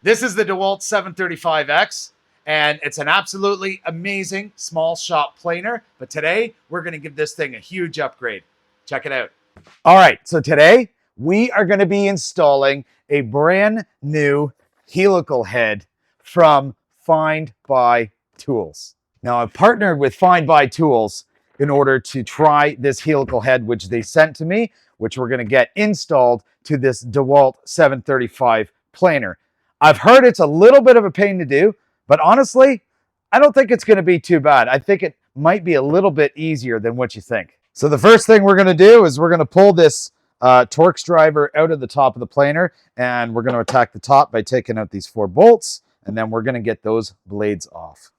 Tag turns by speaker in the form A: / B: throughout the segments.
A: This is the DeWalt 735X, and it's an absolutely amazing small shop planer. But today, we're going to give this thing a huge upgrade. Check it out. All right, so today we are going to be installing a brand new helical head from Findbuytools. Now, I've partnered with Findbuytools in order to try this helical head, which they sent to me, which we're going to get installed to this DeWalt 735 planer. I've heard it's a little bit of a pain to do, but honestly, I don't think it's going to be too bad. I think it might be a little bit easier than what you think. So the first thing we're going to do is we're going to pull this Torx driver out of the top of the planer, and we're going to attack the top by taking out these 4 bolts, and then we're going to get those blades off.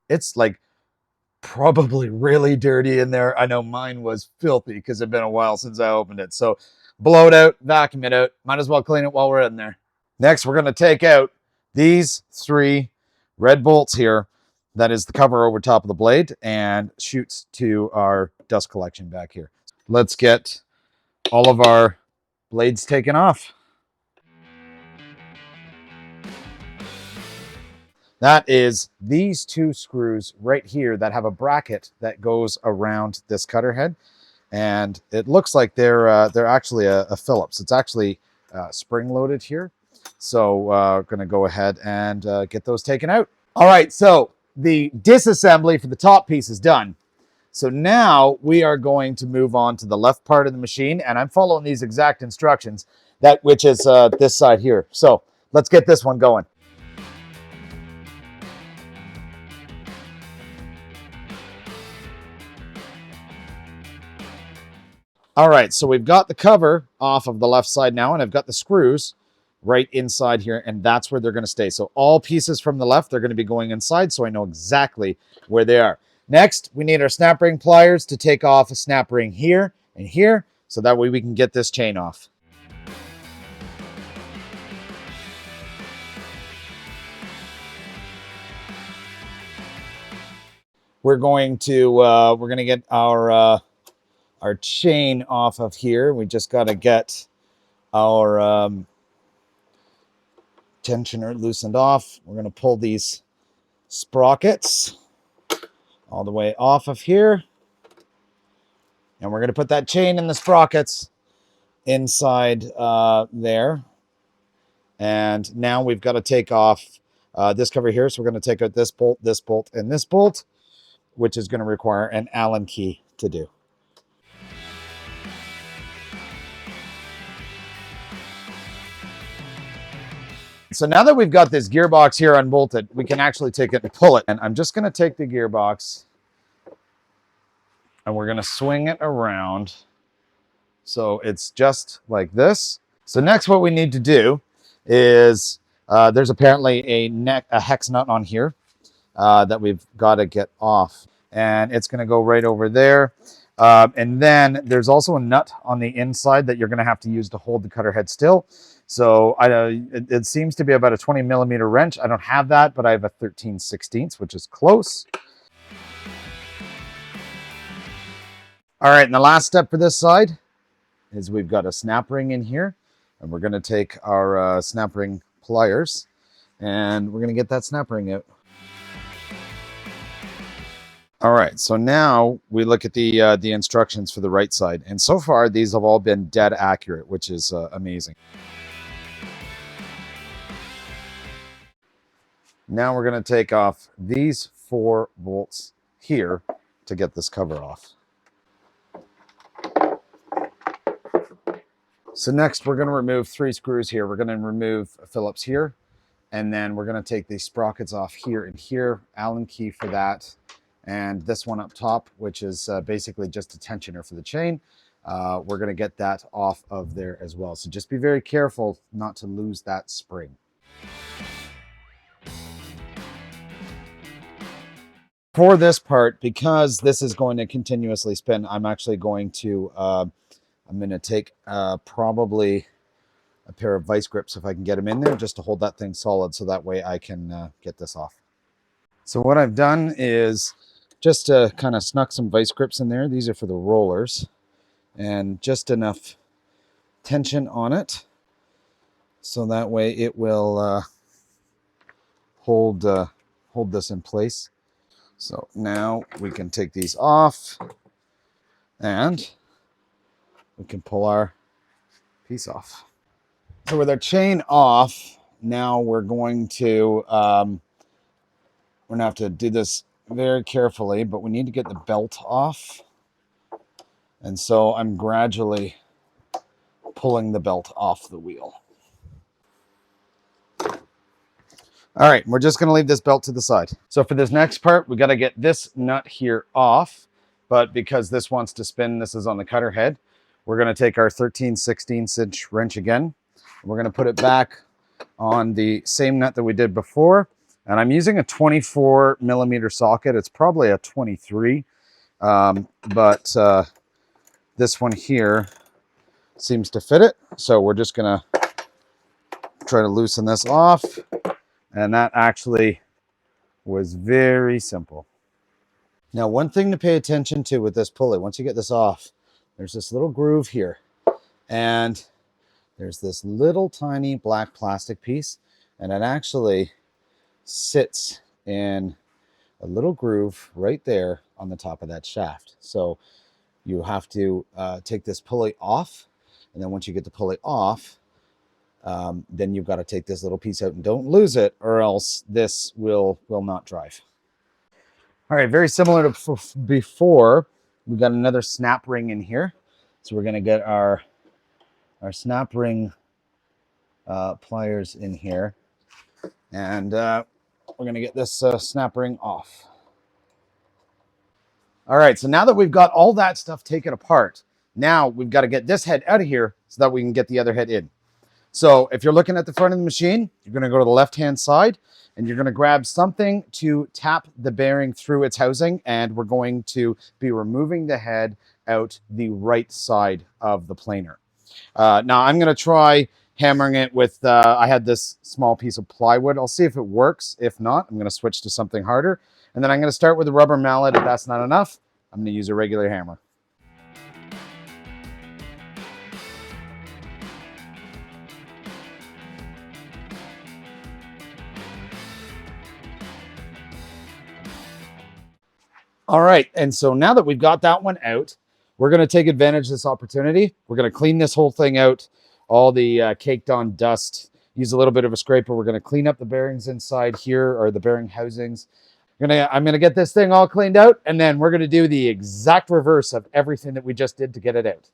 A: It's like probably really dirty in there. I know mine was filthy because it's been a while since I opened it. So blow it out, vacuum it out. Might as well clean it while we're in there. Next, we're going to take out these 3 red bolts here. That is the cover over top of the blade and shoots to our dust collection back here. Let's get all of our blades taken off. That is these 2 screws right here that have a bracket that goes around this cutter head. And it looks like they're actually a Phillips. It's actually spring loaded here. So we're going to go ahead and get those taken out. All right, so the disassembly for the top piece is done. So now we are going to move on to the left part of the machine, and I'm following these exact instructions, which is this side here. So let's get this one going. All right, so we've got the cover off of the left side now, and I've got the screws right inside here, and that's where they're going to stay. So all pieces from the left, they're going to be going inside, so I know exactly where they are. Next, we need our snap ring pliers to take off a snap ring here and here, so that way we can get this chain off. We're going to get our chain off of here. We just got to get our tensioner loosened off. We're going to pull these sprockets all the way off of here. And we're going to put that chain in the sprockets inside there. And now we've got to take off this cover here. So we're going to take out this bolt, and this bolt, which is going to require an Allen key to do. So now that we've got this gearbox here unbolted, we can actually take it and pull it. And I'm just going to take the gearbox and we're going to swing it around. So it's just like this. So next what we need to do is there's apparently a hex nut on here that we've got to get off. And it's going to go right over there. And then there's also a nut on the inside that you're going to have to use to hold the cutter head still. So it seems to be about a 20 millimeter wrench. I don't have that, but I have a 13/16, which is close. All right, and the last step for this side is we've got a snap ring in here, and we're going to take our snap ring pliers, and we're going to get that snap ring out. All right, so now we look at the instructions for the right side, and so far these have all been dead accurate, which is amazing. Now we're going to take off these 4 bolts here to get this cover off. So next we're going to remove 3 screws here. We're going to remove a Phillips here, and then we're going to take these sprockets off here and here, Allen key for that, and this one up top, which is basically just a tensioner for the chain. We're going to get that off of there as well. So just be very careful not to lose that spring. For this part, because this is going to continuously spin, I'm actually going to take probably a pair of vice grips if I can get them in there, just to hold that thing solid, so that way I can get this off. So what I've done is just to kind of snuck some vice grips in there. These are for the rollers, and just enough tension on it so that way it will hold this in place. So now we can take these off and we can pull our piece off. So with our chain off, now we're going to have to do this very carefully, but we need to get the belt off. And so I'm gradually pulling the belt off the wheel. All right, we're just going to leave this belt to the side. So for this next part, we got to get this nut here off, but because this wants to spin, this is on the cutter head, we're going to take our 13/16" wrench again. We're going to put it back on the same nut that we did before. And I'm using a 24mm socket. It's probably a 23, but this one here seems to fit it. So we're just going to try to loosen this off. And that actually was very simple. Now, one thing to pay attention to with this pulley, once you get this off, there's this little groove here. And there's this little tiny black plastic piece. And it actually sits in a little groove right there on the top of that shaft. So you have to take this pulley off. And then once you get the pulley off, then you've got to take this little piece out and don't lose it, or else this will not drive. All right, very similar to before, we've got another snap ring in here. So we're going to get our snap ring pliers in here, and we're going to get this snap ring off. All right, so now that we've got all that stuff taken apart, now we've got to get this head out of here so that we can get the other head in. So if you're looking at the front of the machine, you're going to go to the left-hand side and you're going to grab something to tap the bearing through its housing, and we're going to be removing the head out the right side of the planer. Now I'm going to try hammering it with, I had this small piece of plywood. I'll see if it works. If not, I'm going to switch to something harder. And then I'm going to start with a rubber mallet. If that's not enough, I'm going to use a regular hammer. All right, and so now that we've got that one out, we're going to take advantage of this opportunity. We're going to clean this whole thing out, all the caked on dust. Use a little bit of a scraper. We're going to clean up the bearings inside here, or the bearing housings. I'm going to get this thing all cleaned out, and then we're going to do the exact reverse of everything that we just did to get it out.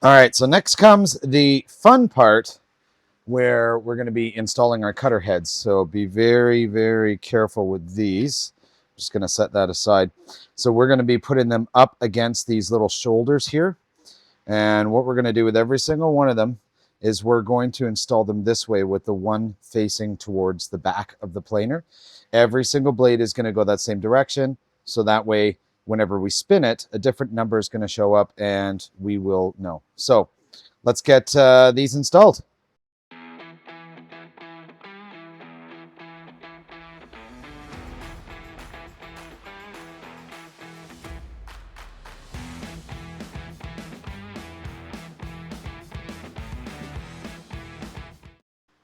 A: All right, so next comes the fun part where we're going to be installing our cutter heads. So be very, very careful with these. Just going to set that aside. So we're going to be putting them up against these little shoulders here. And what we're going to do with every single one of them is we're going to install them this way with the one facing towards the back of the planer. Every single blade is going to go that same direction. So that way, whenever we spin it, a different number is going to show up and we will know. So let's get these installed.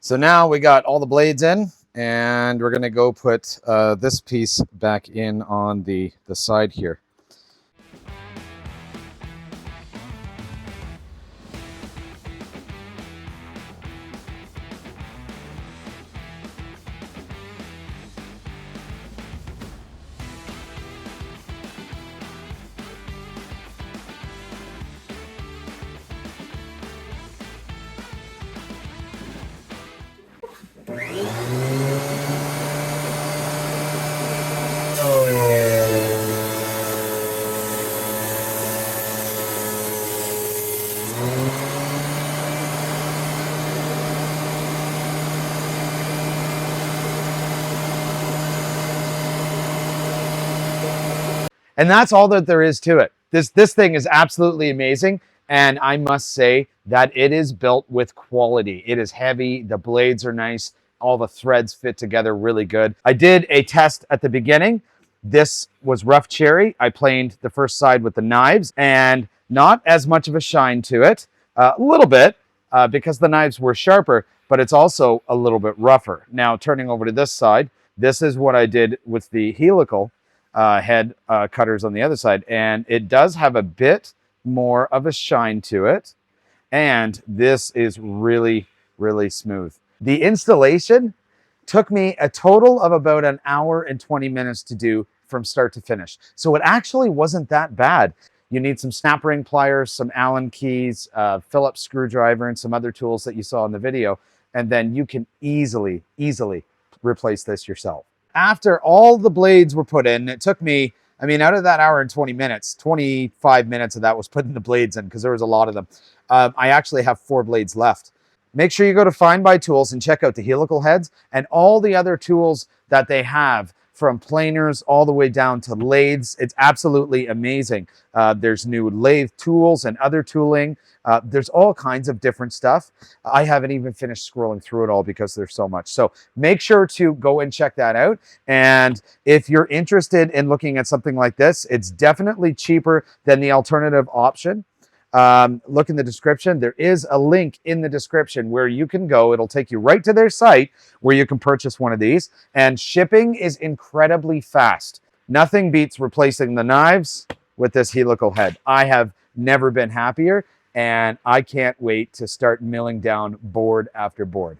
A: So now we got all the blades in, and we're going to go put this piece back in on the side here. And that's all that there is to it. This thing is absolutely amazing. And I must say that it is built with quality. It is heavy. The blades are nice. All the threads fit together really good. I did a test at the beginning. This was rough cherry. I planed the first side with the knives and not as much of a shine to it. A little bit because the knives were sharper, but it's also a little bit rougher. Now turning over to this side, this is what I did with the helical head cutters on the other side, and it does have a bit more of a shine to it, and this is really, really smooth. The installation took me a total of about an hour and 20 minutes to do from start to finish, so it actually wasn't that bad. You need some snap ring pliers, some Allen keys, Phillips screwdriver, and some other tools that you saw in the video, and then you can easily replace this yourself. After all the blades were put in, it took me, I mean, out of that hour and 20 minutes, 25 minutes of that was putting the blades in because there was a lot of them. I actually have 4 blades left. Make sure you go to Findbuytools and check out the helical heads and all the other tools that they have, from planers all the way down to lathes. It's absolutely amazing. There's new lathe tools and other tooling. There's all kinds of different stuff. I haven't even finished scrolling through it all because there's so much. So make sure to go and check that out. And if you're interested in looking at something like this, it's definitely cheaper than the alternative option. Look in the description. There is a link in the description where you can go. It'll take you right to their site where you can purchase one of these. And shipping is incredibly fast. Nothing beats replacing the knives with this helical head. I have never been happier, and I can't wait to start milling down board after board.